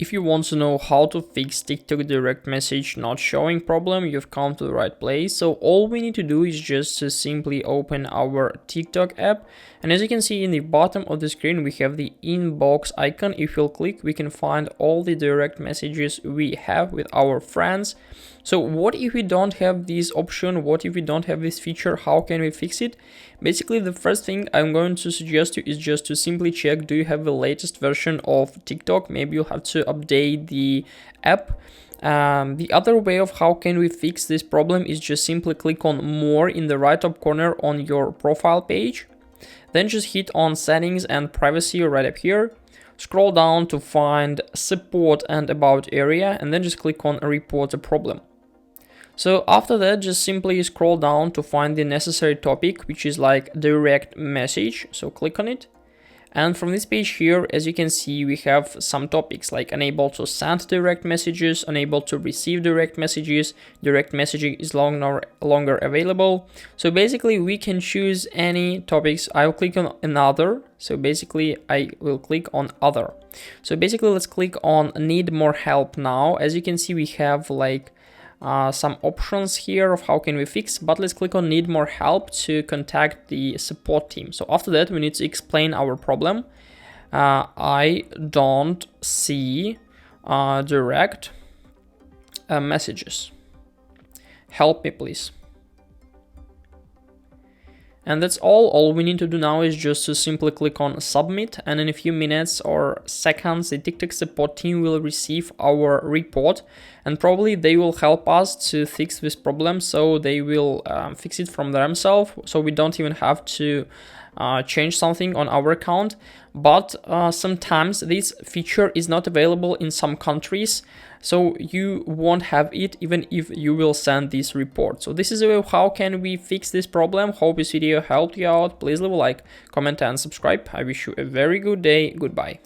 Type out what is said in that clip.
If you want to know how to fix TikTok direct message not showing problem, you've come to the right place. So all we need to do is just to simply open our TikTok app. And as you can see in the bottom of the screen, we have the inbox icon. If you'll click, we can find all the direct messages we have with our friends. So what if we don't have this option? What if we don't have this feature? How can we fix it? Basically, the first thing I'm going to suggest you is just to simply check, do you have the latest version of TikTok? Maybe you'll have to update the app. The other way of how can we fix this problem is just simply click on more in the right top corner on your profile page. Then just hit on settings and privacy right up here. Scroll down to find support and about area, and then just click on report a problem. So after that, just simply scroll down to find the necessary topic, which is like direct message. So click on it. And from this page here, as you can see, we have some topics like unable to send direct messages, unable to receive direct messages, direct messaging is longer available. So basically we can choose any topics. I'll click on another. So basically I will click on other. So basically let's click on need more help now. As you can see, we have like some options here of how can we fix, but let's click on need more help to contact the support team. So after that, we need to explain our problem. I don't see direct messages. Help me, please. And that's all we need to do now is just to simply click on submit, and in a few minutes or seconds the TikTok support team will receive our report, and probably they will help us to fix this problem. So they will fix it from themselves, so we don't even have to change something on our account. But sometimes this feature is not available in some countries, so you won't have it even if you will send this report. So this is how can we fix this problem. Hope this video helped you out. Please leave a like, comment and subscribe. I wish you a very good day. Goodbye.